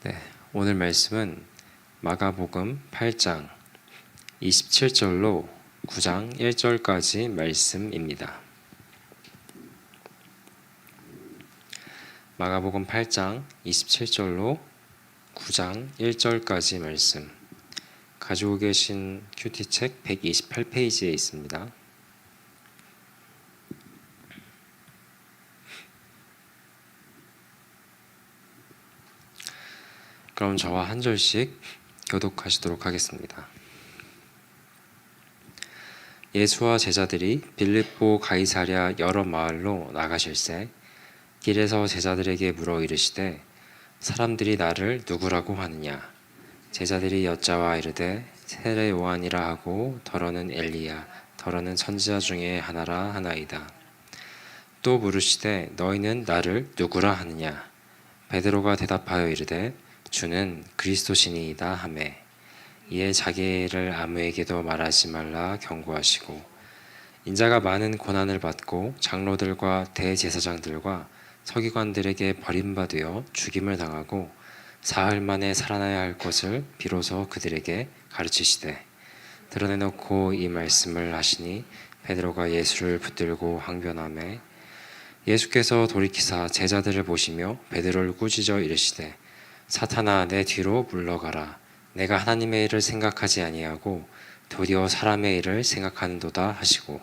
네, 오늘 말씀은 마가복음 8장 27절로 9장 1절까지 말씀입니다. 마가복음 8장 27절로 9장 1절까지 말씀. 가지고 계신 큐티책 128페이지에 있습니다. 그럼 저와 한 절씩 교독하시도록 하겠습니다. 예수와 제자들이 빌립보 가이사랴 여러 마을로 나가실새 길에서 제자들에게 물어 이르시되 사람들이 나를 누구라고 하느냐? 제자들이 여짜와 이르되 세례 요한이라 하고 더러는 엘리야 더러는 선지자 중에 하나라 하나이다. 또 물으시되 너희는 나를 누구라 하느냐? 베드로가 대답하여 이르되 주는 그리스도시니이다 하매 이에 자기를 아무에게도 말하지 말라 경고하시고 인자가 많은 고난을 받고 장로들과 대제사장들과 서기관들에게 버림받으어 죽임을 당하고 사흘 만에 살아나야 할 것을 비로소 그들에게 가르치시되 드러내놓고 이 말씀을 하시니 베드로가 예수를 붙들고 항변하매 예수께서 돌이키사 제자들을 보시며 베드로를 꾸짖어 이르시되 사탄아 내 뒤로 물러가라. 내가 하나님의 일을 생각하지 아니하고 도리어 사람의 일을 생각하는도다 하시고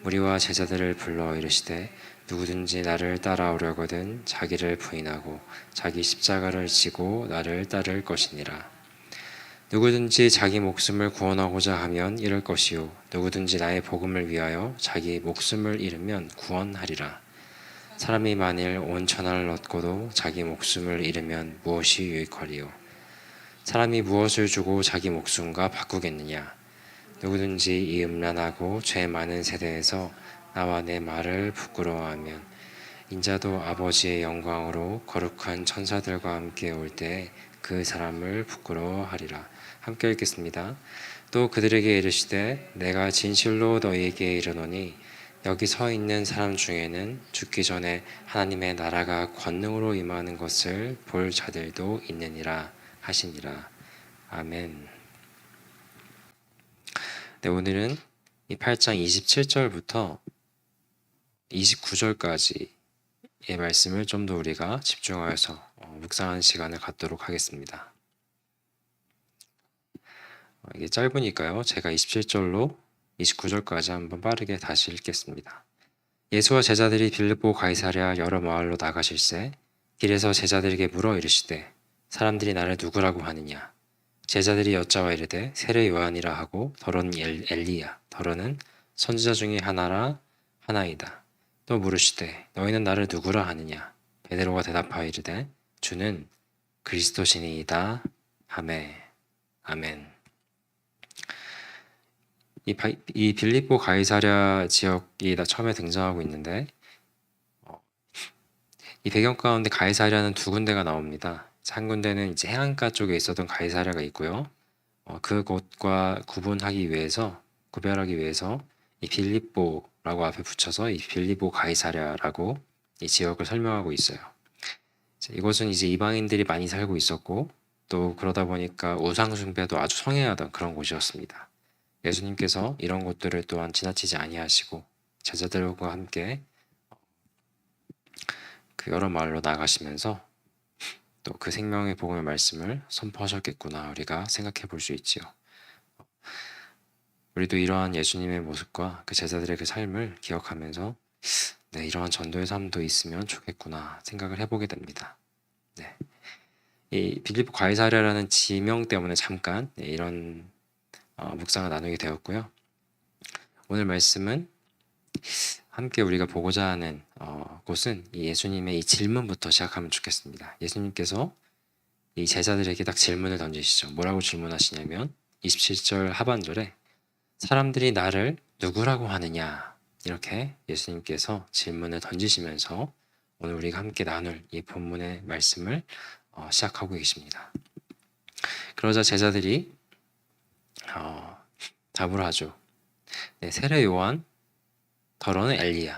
무리와 제자들을 불러 이르시되 누구든지 나를 따라오려거든 자기를 부인하고 자기 십자가를 지고 나를 따를 것이니라. 누구든지 자기 목숨을 구원하고자 하면 잃을 것이요 누구든지 나의 복음을 위하여 자기 목숨을 잃으면 구원하리라. 사람이 만일 온 천하를 얻고도 자기 목숨을 잃으면 무엇이 유익하리요? 사람이 무엇을 주고 자기 목숨과 바꾸겠느냐? 누구든지 이 음란하고 죄 많은 세대에서 나와 내 말을 부끄러워하면 인자도 아버지의 영광으로 거룩한 천사들과 함께 올 때 그 사람을 부끄러워하리라. 함께 읽겠습니다. 또 그들에게 이르시되 내가 진실로 너희에게 이르노니 여기 서 있는 사람 중에는 죽기 전에 하나님의 나라가 권능으로 임하는 것을 볼 자들도 있느니라 하시니라. 아멘. 네, 오늘은 이 8장 27절부터 29절까지의 말씀을 좀 더 우리가 집중하여서 묵상하는 시간을 갖도록 하겠습니다. 이게 짧으니까요. 제가 27절로 29절까지 한번 빠르게 다시 읽겠습니다. 예수와 제자들이 빌립보 가이사랴 여러 마을로 나가실새 길에서 제자들에게 물어 이르시되 사람들이 나를 누구라고 하느냐? 제자들이 여짜와 이르되 세례 요한이라 하고 더러는 엘리야 더러는 선지자 중에 하나라 하나이다. 또 물으시되 너희는 나를 누구라 하느냐? 베드로가 대답하여 이르되 주는 그리스도시니이다 하매. 아멘. 이 빌립보 가이사랴 지역이 처음에 등장하고 있는데 이 배경 가운데 가이사랴는 두 군데가 나옵니다. 한 군데는 이제 해안가 쪽에 있었던 가이사랴가 있고요. 그곳과 구별하기 위해서 이 빌립보라고 앞에 붙여서 이 빌립보 가이사랴라고 이 지역을 설명하고 있어요. 이곳은 이제 이방인들이 많이 살고 있었고 또 그러다 보니까 우상 숭배도 아주 성행하던 그런 곳이었습니다. 예수님께서 이런 곳들을 또한 지나치지 아니하시고 제자들과 함께 그 여러 마을로 나가시면서 또 그 생명의 복음의 말씀을 선포하셨겠구나 우리가 생각해 볼 수 있지요. 우리도 이러한 예수님의 모습과 그 제자들의 그 삶을 기억하면서 네, 이러한 전도의 삶도 있으면 좋겠구나 생각을 해보게 됩니다. 네. 이 빌립보 가이사랴라는 지명 때문에 잠깐 이런 묵상을 나누게 되었고요. 오늘 말씀은 함께 우리가 보고자 하는 곳은 이 예수님의 이 질문부터 시작하면 좋겠습니다. 예수님께서 이 제자들에게 딱 질문을 던지시죠. 뭐라고 질문하시냐면 27절 하반절에 사람들이 나를 누구라고 하느냐 이렇게 예수님께서 질문을 던지시면서 오늘 우리가 함께 나눌 이 본문의 말씀을 시작하고 계십니다. 그러자 제자들이 답을 하죠. 네, 세례 요한 더러는 엘리야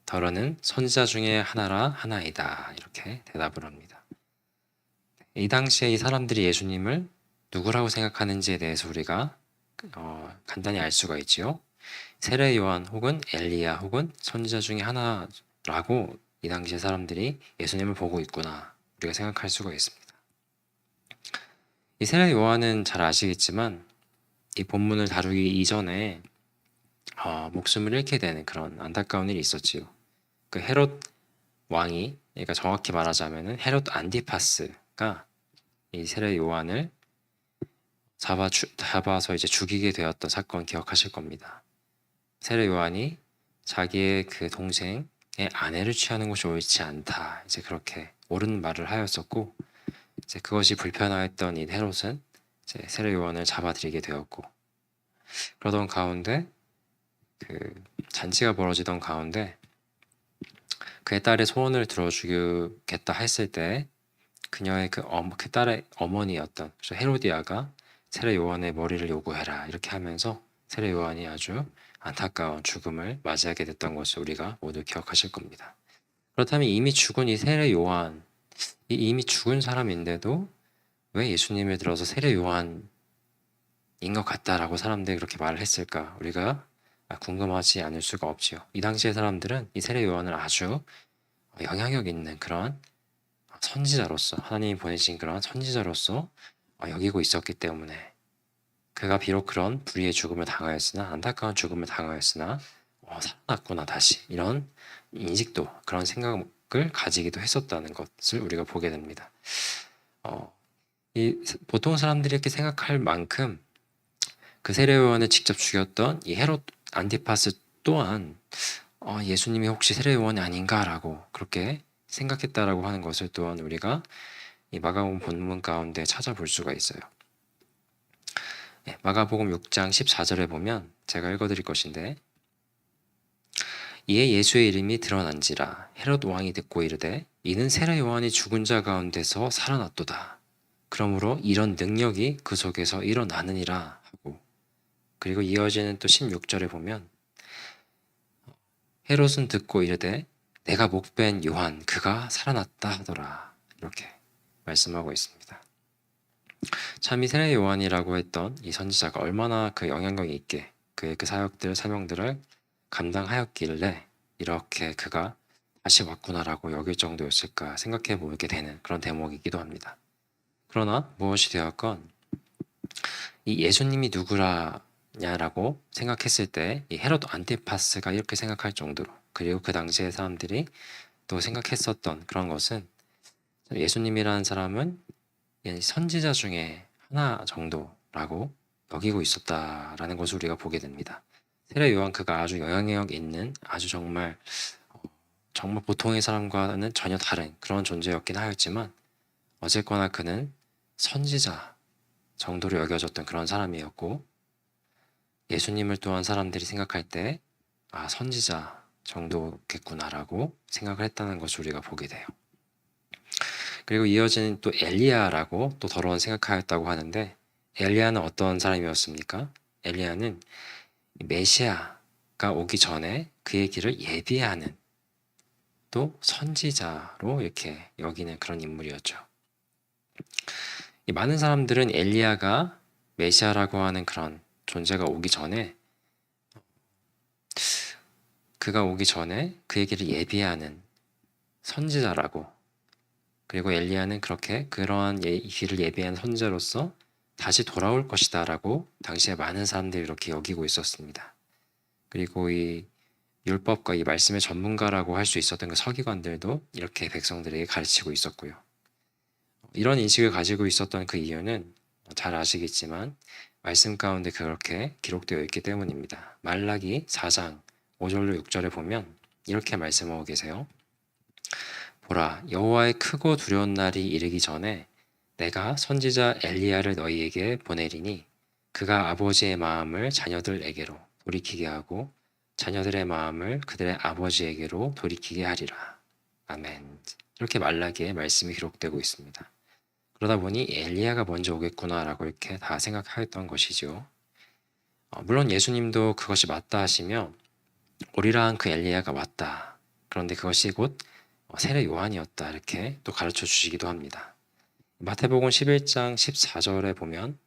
더러는 선지자 중에 하나라 하나이다 이렇게 대답을 합니다. 이 당시에 이 사람들이 예수님을 누구라고 생각하는지에 대해서 우리가 간단히 알 수가 있지요. 세례 요한 혹은 엘리야 혹은 선지자 중에 하나라고 이 당시에 사람들이 예수님을 보고 있구나 우리가 생각할 수가 있습니다. 이 세례 요한은 잘 아시겠지만 이 본문을 다루기 이전에 목숨을 잃게 되는 그런 안타까운 일이 있었지요. 그 헤롯 왕이, 그러니까 정확히 말하자면은 헤롯 안티파스가 이 세례 요한을 잡아서 이제 죽이게 되었던 사건 기억하실 겁니다. 세례 요한이 자기의 그 동생의 아내를 취하는 것이 옳지 않다, 이제 그렇게 옳은 말을 하였었고, 이제 그것이 불편하였던 이 헤롯은 이제 세례 요한을 잡아들이게 되었고, 그러던 가운데 그 잔치가 벌어지던 가운데 그의 딸의 소원을 들어주겠다 했을 때 그녀의 그 딸의 어머니였던 헤로디아가 세례 요한의 머리를 요구해라 이렇게 하면서 세례 요한이 아주 안타까운 죽음을 맞이하게 됐던 것을 우리가 모두 기억하실 겁니다. 그렇다면 이미 죽은 이 세례 요한, 이미 죽은 사람인데도 왜 예수님을 들어서 세례 요한인 것 같다라고 사람들이 그렇게 말을 했을까? 우리가 궁금하지 않을 수가 없지요. 이 당시의 사람들은 이 세례 요한을 아주 영향력 있는 그런 선지자로서, 하나님이 보내신 그런 선지자로서 여기고 있었기 때문에 그가 비록 그런 불의의 죽음을 당하였으나, 안타까운 죽음을 당하였으나 살아났구나 다시, 이런 인식도, 그런 생각을 가지기도 했었다는 것을 우리가 보게 됩니다. 보통 사람들이 이렇게 생각할 만큼 그 세례 요한을 직접 죽였던 이 헤롯 안티파스 또한 예수님이 혹시 세례 요한이 아닌가라고 그렇게 생각했다라고 하는 것을 또한 우리가 이 마가복음 본문 가운데 찾아볼 수가 있어요. 마가복음 6장 14절에 보면 제가 읽어드릴 것인데, 이에 예수의 이름이 드러난지라 헤롯 왕이 듣고 이르되 이는 세례 요한이 죽은 자 가운데서 살아났도다. 그러므로 이런 능력이 그 속에서 일어나느니라 하고, 그리고 이어지는 또 16절에 보면 헤롯은 듣고 이르되 내가 목벤 요한 그가 살아났다 하더라, 이렇게 말씀하고 있습니다. 참 이 세례 요한이라고 했던 이 선지자가 얼마나 그 영향력이 있게 그의 그 사역들 사명들을 감당하였길래 이렇게 그가 다시 왔구나라고 여길 정도였을까 생각해 보게 되는 그런 대목이기도 합니다. 그러나 무엇이 되었건 이 예수님이 누구라냐라고 생각했을 때 이 헤롯 안티파스가 이렇게 생각할 정도로, 그리고 그 당시의 사람들이 또 생각했었던 그런 것은 예수님이라는 사람은 선지자 중에 하나 정도라고 여기고 있었다라는 것을 우리가 보게 됩니다. 세례 요한 그가 아주 영향력 있는 아주 정말 보통의 사람과는 전혀 다른 그런 존재였긴 하였지만 어쨌거나 그는 선지자 정도로 여겨졌던 그런 사람이었고, 예수님을 또한 사람들이 생각할 때 선지자 정도겠구나라고 생각을 했다는 것을 우리가 보게 돼요. 그리고 이어지는 또 엘리야라고 또 더러운 생각하였다고 하는데, 엘리야는 어떤 사람이었습니까? 엘리야는 메시아가 오기 전에 그의 길을 예비하는 또 선지자로 이렇게 여기는 그런 인물이었죠. 많은 사람들은 엘리야가 메시아라고 하는 그런 존재가 오기 전에, 그가 오기 전에 그의 길을 예비하는 선지자라고, 그리고 엘리야는 그렇게 그러한 길을 예비한 선지자로서 다시 돌아올 것이다 라고 당시에 많은 사람들이 이렇게 여기고 있었습니다. 그리고 이 율법과 이 말씀의 전문가라고 할 수 있었던 그 서기관들도 이렇게 백성들에게 가르치고 있었고요. 이런 인식을 가지고 있었던 그 이유는 잘 아시겠지만 말씀 가운데 그렇게 기록되어 있기 때문입니다. 말라기 4장 5절로 6절에 보면 이렇게 말씀하고 계세요. 보라, 여호와의 크고 두려운 날이 이르기 전에 내가 선지자 엘리야를 너희에게 보내리니 그가 아버지의 마음을 자녀들에게로 돌이키게 하고 자녀들의 마음을 그들의 아버지에게로 돌이키게 하리라. 아멘. 이렇게 말라기에 말씀이 기록되고 있습니다. 그러다 보니 엘리야가 먼저 오겠구나라고 이렇게 다 생각하였던 것이죠. 물론 예수님도 그것이 맞다 하시며 오리라한 그 엘리야가 왔다, 그런데 그것이 곧 세례 요한이었다 이렇게 또 가르쳐 주시기도 합니다. 마태복음 11장 14절에 보면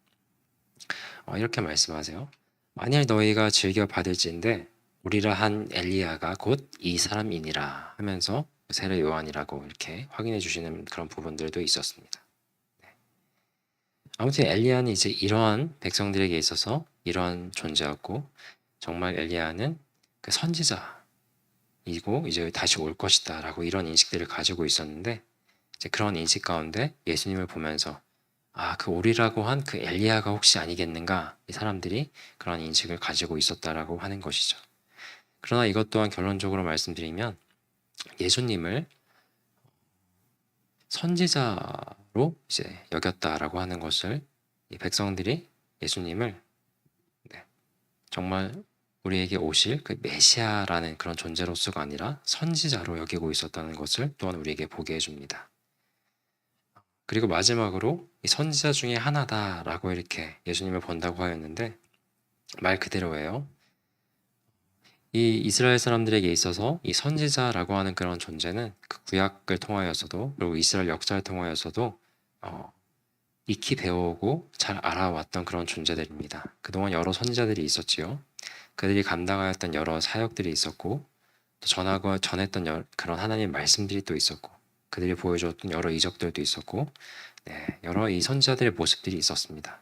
이렇게 말씀하세요. 만일 너희가 즐겨 받을진대 우리라 한 엘리야가 곧 이 사람이니라 하면서 세례 요한이라고 이렇게 확인해 주시는 그런 부분들도 있었습니다. 아무튼 엘리야는 이제 이러한 백성들에게 있어서 이러한 존재였고, 정말 엘리야는 그 선지자이고 이제 다시 올 것이다라고 이런 인식들을 가지고 있었는데, 이제 그런 인식 가운데 예수님을 보면서 그 오리라고 한 그 엘리야가 혹시 아니겠는가, 이 사람들이 그런 인식을 가지고 있었다라고 하는 것이죠. 그러나 이것 또한 결론적으로 말씀드리면 예수님을 선지자로 이제 여겼다라고 하는 것을, 이 백성들이 예수님을 정말 우리에게 오실 그 메시아라는 그런 존재로서가 아니라 선지자로 여기고 있었다는 것을 또한 우리에게 보게 해줍니다. 그리고 마지막으로 이 선지자 중에 하나다라고 이렇게 예수님을 본다고 하였는데, 말 그대로예요. 이 이스라엘 사람들에게 있어서 이 선지자라고 하는 그런 존재는 그 구약을 통하여서도, 그리고 이스라엘 역사를 통하여서도 익히 배워오고 잘 알아왔던 그런 존재들입니다. 그동안 여러 선지자들이 있었지요. 그들이 감당하였던 여러 사역들이 있었고, 또 전했던 그런 하나님의 말씀들이 또 있었고, 그들이 보여줬던 여러 이적들도 있었고, 여러 이 선지자들의 모습들이 있었습니다.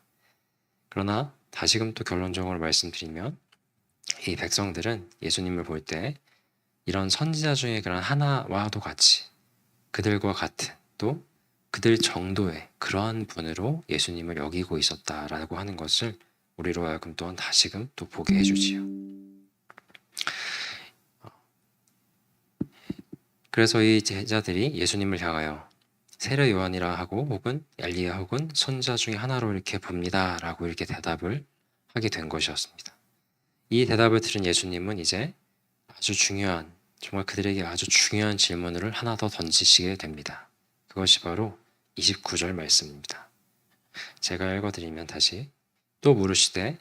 그러나 다시금 또 결론적으로 말씀드리면, 이 백성들은 예수님을 볼 때 이런 선지자 중에 그런 하나와도 같이, 그들과 같은, 또 그들 정도의 그러한 분으로 예수님을 여기고 있었다라고 하는 것을 우리로 하여금 또한 다시금 또 보게 해주지요. 그래서 이 제자들이 예수님을 향하여 세례 요한이라 하고 혹은 엘리야 혹은 선지자 중에 하나로 이렇게 봅니다 라고 이렇게 대답을 하게 된 것이었습니다. 이 대답을 들은 예수님은 이제 아주 중요한, 정말 그들에게 아주 중요한 질문을 하나 더 던지시게 됩니다. 그것이 바로 29절 말씀입니다. 제가 읽어드리면 다시, 또 물으시되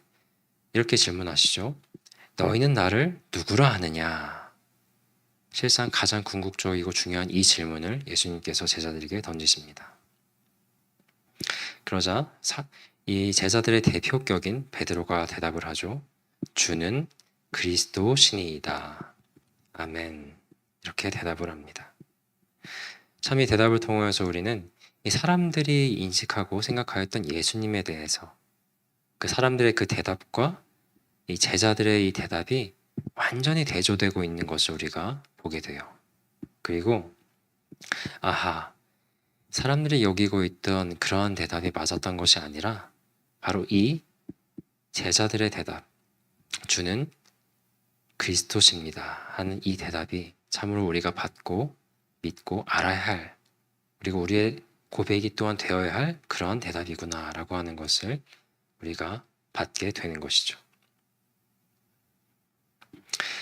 이렇게 질문하시죠. 너희는 나를 누구라 하느냐? 실상 가장 궁극적이고 중요한 이 질문을 예수님께서 제자들에게 던지십니다. 그러자 이 제자들의 대표격인 베드로가 대답을 하죠. 주는 그리스도시니이다. 아멘. 이렇게 대답을 합니다. 참 이 대답을 통해서 우리는 이 사람들이 인식하고 생각하였던 예수님에 대해서, 그 사람들의 그 대답과 이 제자들의 이 대답이 완전히 대조되고 있는 것을 우리가 보게 돼요. 그리고 사람들이 여기고 있던 그러한 대답이 맞았던 것이 아니라 바로 이 제자들의 대답, 주는 그리스도십니다 하는 이 대답이 참으로 우리가 받고 믿고 알아야 할, 그리고 우리의 고백이 또한 되어야 할 그러한 대답이구나 라고 하는 것을 우리가 받게 되는 것이죠.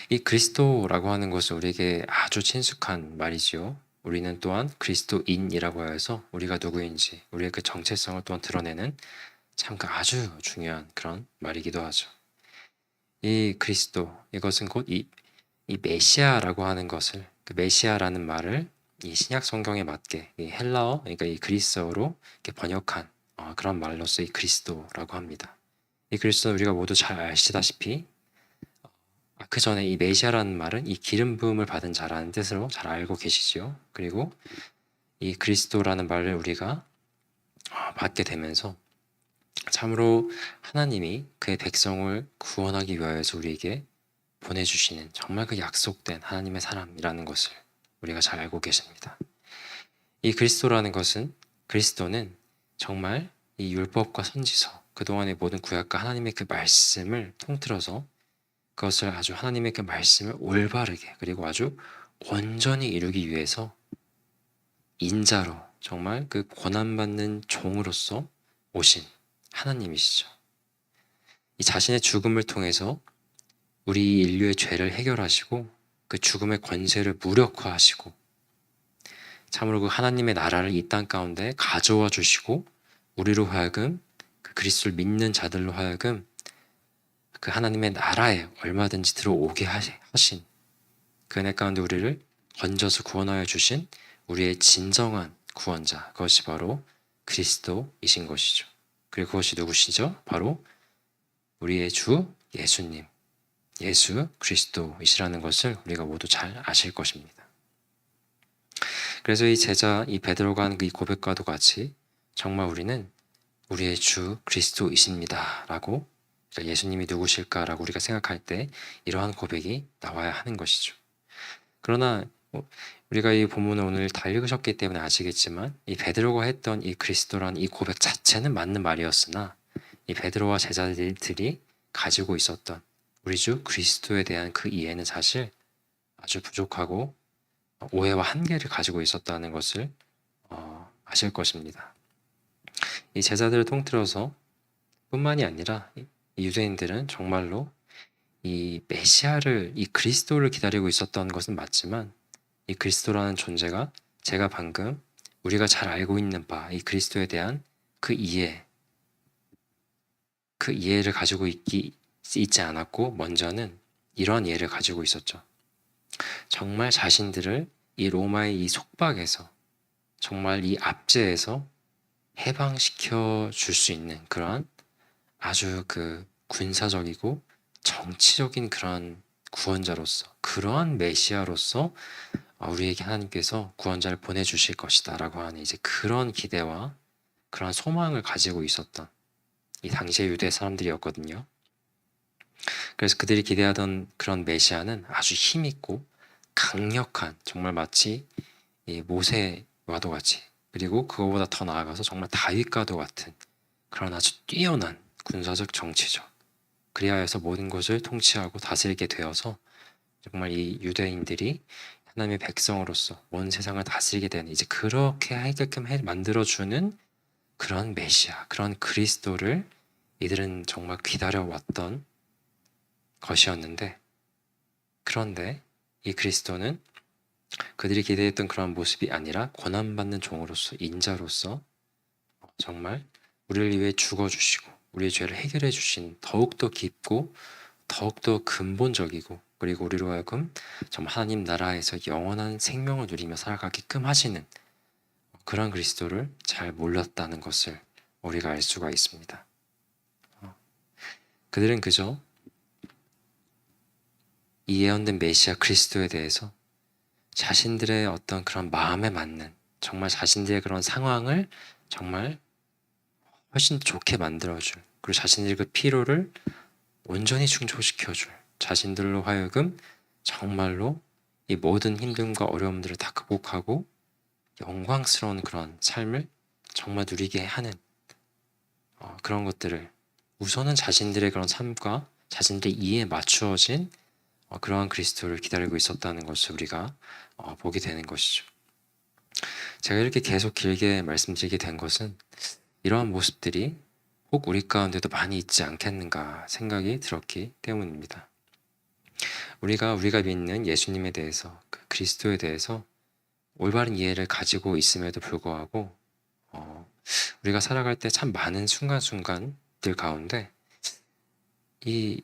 이 그리스도라고 하는 것은 우리에게 아주 친숙한 말이지요. 우리는 또한 그리스도인이라고 해서 우리가 누구인지, 우리의 그 정체성을 또한 드러내는 참 아주 중요한 그런 말이기도 하죠. 이 그리스도, 이것은 곧 이 메시아라고 하는 것을, 그 메시아라는 말을 이 신약 성경에 맞게 이 헬라어, 그러니까 이 그리스어로 이렇게 번역한 그런 말로서 이 그리스도라고 합니다. 이 그리스도는 우리가 모두 잘 아시다시피 그 전에 이 메시아라는 말은 이 기름 부음을 받은 자라는 뜻으로 잘 알고 계시지요. 그리고 이 그리스도라는 말을 우리가 받게 되면서 참으로 하나님이 그의 백성을 구원하기 위하여서 우리에게 보내주시는 정말 그 약속된 하나님의 사람이라는 것을 우리가 잘 알고 계십니다. 이 그리스도는 정말 이 율법과 선지서, 그동안의 모든 구약과 하나님의 그 말씀을 통틀어서 그것을 아주 하나님의 그 말씀을 올바르게 그리고 아주 온전히 이루기 위해서 인자로, 정말 그 고난받는 종으로서 오신 하나님이시죠. 이 자신의 죽음을 통해서 우리 인류의 죄를 해결하시고 그 죽음의 권세를 무력화하시고 참으로 그 하나님의 나라를 이 땅 가운데 가져와 주시고 우리로 하여금 그 그리스도를 믿는 자들로 하여금 그 하나님의 나라에 얼마든지 들어오게 하신 그 은혜 가운데 우리를 건져서 구원하여 주신 우리의 진정한 구원자, 그것이 바로 그리스도이신 것이죠. 그리고 그것이 누구시죠? 바로 우리의 주 예수님, 예수 그리스도이시라는 것을 우리가 모두 잘 아실 것입니다. 그래서 이 제자, 이 베드로가 하는 이 고백과도 같이 정말 우리는 우리의 주 그리스도이십니다 라고, 예수님이 누구실까라고 우리가 생각할 때 이러한 고백이 나와야 하는 것이죠. 그러나 우리가 이 본문을 오늘 다 읽으셨기 때문에 아시겠지만, 이 베드로가 했던 이 그리스도라는 이 고백 자체는 맞는 말이었으나, 이 베드로와 제자들이 가지고 있었던 우리 주 그리스도에 대한 그 이해는 사실 아주 부족하고 오해와 한계를 가지고 있었다는 것을 아실 것입니다. 이 제자들을 통틀어서 뿐만이 아니라 이 유대인들은 정말로 이 메시아를, 이 그리스도를 기다리고 있었던 것은 맞지만, 이 그리스도라는 존재가 제가 방금 우리가 잘 알고 있는 바, 이 그리스도에 대한 그 이해를 가지고 있지 않았고, 먼저는 이러한 이해를 가지고 있었죠. 정말 자신들을 이 로마의 이 속박에서, 정말 이 압제에서 해방시켜 줄 수 있는 그러한 아주 그 군사적이고 정치적인 그런 구원자로서, 그러한 메시아로서 우리에게 하나님께서 구원자를 보내주실 것이다 라고 하는 이제 그런 기대와 그런 소망을 가지고 있었던 이 당시의 유대 사람들이었거든요. 그래서 그들이 기대하던 그런 메시아는 아주 힘있고 강력한, 정말 마치 이 모세와도 같이, 그리고 그거보다 더 나아가서 정말 다윗과도 같은 그런 아주 뛰어난 군사적 정치적, 그리하여서 모든 것을 통치하고 다스리게 되어서 정말 이 유대인들이 하나님의 백성으로서 온 세상을 다스리게 되는, 이제 그렇게 하게끔 만들어주는 그런 메시아, 그런 그리스도를 이들은 정말 기다려왔던 것이었는데, 그런데 이 그리스도는 그들이 기대했던 그런 모습이 아니라 고난받는 종으로서, 인자로서 정말 우리를 위해 죽어주시고 우리의 죄를 해결해 주신, 더욱더 깊고 더욱더 근본적이고, 그리고 우리로 하여금 정말 하나님 나라에서 영원한 생명을 누리며 살아가게끔 하시는 그런 그리스도를 잘 몰랐다는 것을 우리가 알 수가 있습니다. 그들은 그저 이 예언된 메시아 그리스도에 대해서 자신들의 어떤 그런 마음에 맞는, 정말 자신들의 그런 상황을 정말 훨씬 좋게 만들어줄, 그리고 자신들의 그 필요를 온전히 충족시켜줄, 자신들로 하여금 정말로 이 모든 힘듦과 어려움들을 다 극복하고 영광스러운 그런 삶을 정말 누리게 하는 그런 것들을, 우선은 자신들의 그런 삶과 자신들의 이해에 맞추어진 그러한 그리스도를 기다리고 있었다는 것을 우리가 보게 되는 것이죠. 제가 이렇게 계속 길게 말씀드리게 된 것은 이러한 모습들이 혹 우리 가운데도 많이 있지 않겠는가 생각이 들었기 때문입니다. 우리가 믿는 예수님에 대해서, 그 그리스도에 대해서 올바른 이해를 가지고 있음에도 불구하고 우리가 살아갈 때 참 많은 순간순간들 가운데 이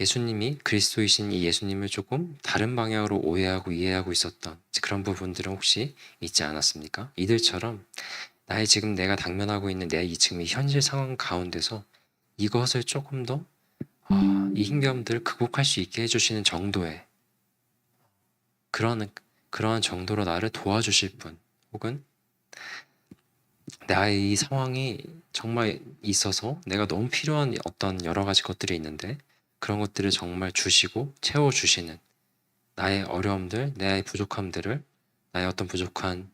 예수님이 그리스도이신 이 예수님을 조금 다른 방향으로 오해하고 이해하고 있었던 그런 부분들은 혹시 있지 않았습니까? 이들처럼 나의 지금 내가 당면하고 있는 내 이 지금 현실 상황 가운데서 이것을 조금 더 이 힘듦들을 극복할 수 있게 해주시는 정도의 그러한 정도로 나를 도와주실 분, 혹은 나의 이 상황이 정말 있어서 내가 너무 필요한 어떤 여러 가지 것들이 있는데 그런 것들을 정말 주시고 채워주시는, 나의 어려움들, 나의 부족함들을, 나의 어떤 부족한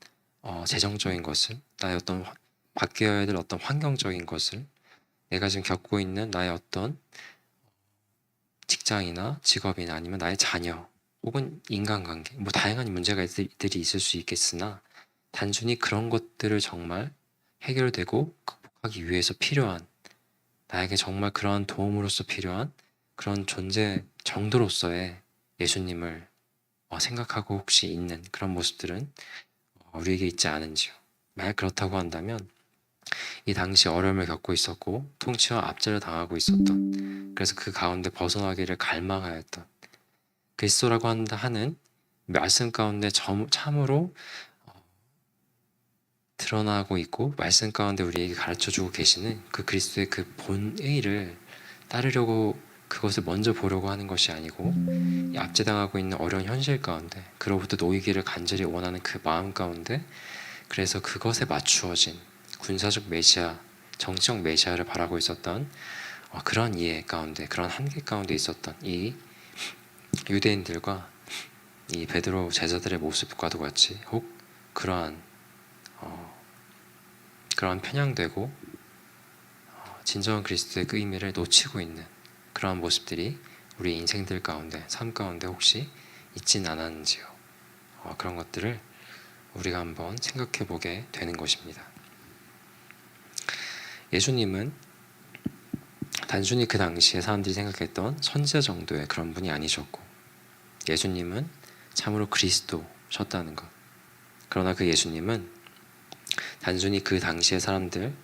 재정적인 것을, 나의 어떤 바뀌어야 될 어떤 환경적인 것을, 내가 지금 겪고 있는 나의 어떤 직장이나 직업이나 아니면 나의 자녀 혹은 인간관계, 뭐 다양한 문제가들이 있을 수 있겠으나 단순히 그런 것들을 정말 해결되고 극복하기 위해서 필요한, 나에게 정말 그러한 도움으로서 필요한 그런 존재 정도로서의 예수님을 생각하고 혹시 있는 그런 모습들은 우리에게 있지 않은지요. 만약 그렇다고 한다면 이 당시 어려움을 겪고 있었고 통치와 압제를 당하고 있었던, 그래서 그 가운데 벗어나기를 갈망하였던 그리스도라고 하는 말씀 가운데 참으로 드러나고 있고 말씀 가운데 우리에게 가르쳐주고 계시는 그 그리스도의 그 본의를 따르려고 그것을 먼저 보려고 하는 것이 아니고 이 압제당하고 있는 어려운 현실 가운데 그로부터 놓이기를 간절히 원하는 그 마음 가운데 그래서 그것에 맞추어진 군사적 메시아, 정치적 메시아를 바라고 있었던 그런 이해 가운데 그런 한계 가운데 있었던 이 유대인들과 이 베드로 제자들의 모습과도 같이 혹 그러한 편향되고 진정한 그리스도의 그 의미를 놓치고 있는 그러한 모습들이 우리 인생들 가운데 삶 가운데 혹시 있진 않았는지요. 그런 것들을 우리가 한번 생각해 보게 되는 것입니다. 예수님은 단순히 그 당시에 사람들이 생각했던 선지자 정도의 그런 분이 아니셨고 예수님은 참으로 그리스도셨다는 것. 그러나 그 예수님은 단순히 그 당시의 사람들,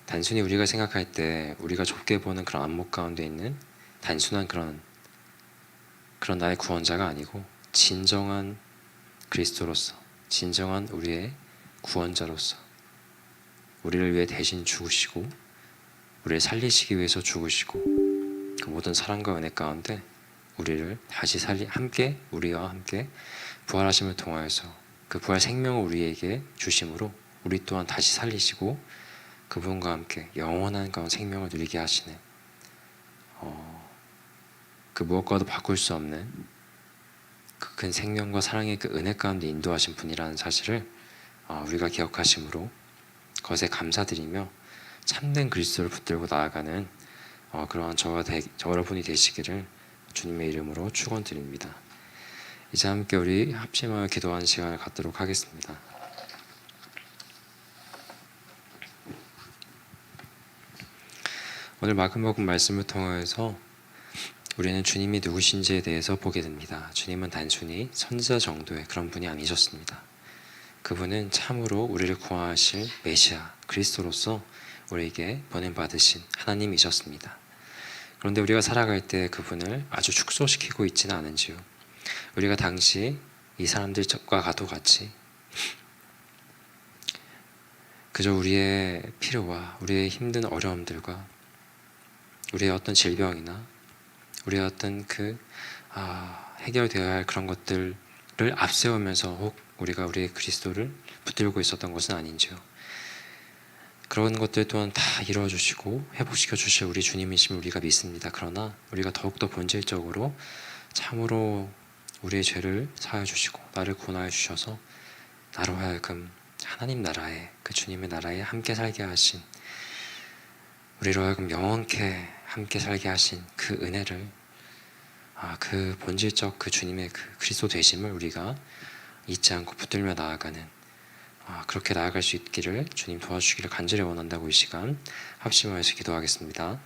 단순히 우리가 생각할 때 우리가 좁게 보는 그런 안목 가운데 있는 단순한 그런 나의 구원자가 아니고 진정한 그리스도로서, 진정한 우리의 구원자로서 우리를 위해 대신 죽으시고 우리를 살리시기 위해서 죽으시고 그 모든 사랑과 은혜 가운데 우리를 다시 우리와 함께 부활하심을 통하여서 그 부활 생명을 우리에게 주심으로 우리 또한 다시 살리시고 그분과 함께 영원한 그런 생명을 누리게 하시는 그 무엇과도 바꿀 수 없는 그 큰 생명과 사랑의 그 은혜 가운데 인도하신 분이라는 사실을 우리가 기억하심으로 그것에 감사드리며 참된 그리스도를 붙들고 나아가는 그러한 저와 여러분이 되시기를 주님의 이름으로 축원드립니다. 이제 함께 우리 합심하여 기도하는 시간을 갖도록 하겠습니다. 오늘 마지막 말씀을 통해서 우리는 주님이 누구신지에 대해서 보게 됩니다. 주님은 단순히 선지자 정도의 그런 분이 아니셨습니다. 그분은 참으로 우리를 구원하실 메시아 그리스도로서 우리에게 보냄받으신 하나님이셨습니다. 그런데 우리가 살아갈 때 그분을 아주 축소시키고 있지는 않은지요. 우리가 당시 이 사람들과 가도 같이 그저 우리의 필요와 우리의 힘든 어려움들과 우리의 어떤 질병이나 우리의 어떤 해결되어야 할 그런 것들을 앞세우면서 혹 우리가 우리의 그리스도를 붙들고 있었던 것은 아닌지요. 그런 것들 또한 다 이루어주시고 회복시켜 주실 우리 주님이심을 우리가 믿습니다. 그러나 우리가 더욱더 본질적으로 참으로 우리의 죄를 사하여 주시고 나를 구원하여 주셔서 나로 하여금 하나님 나라에 그 주님의 나라에 함께 살게 하신 우리로 하여금 영원케 함께 살게 하신 그 은혜를 그 본질적 그 주님의 그 그리스도 되심을 우리가 잊지 않고 붙들며 나아가는 그렇게 나아갈 수 있기를 주님 도와주시기를 간절히 원한다고 이 시간 합심하여서 기도하겠습니다.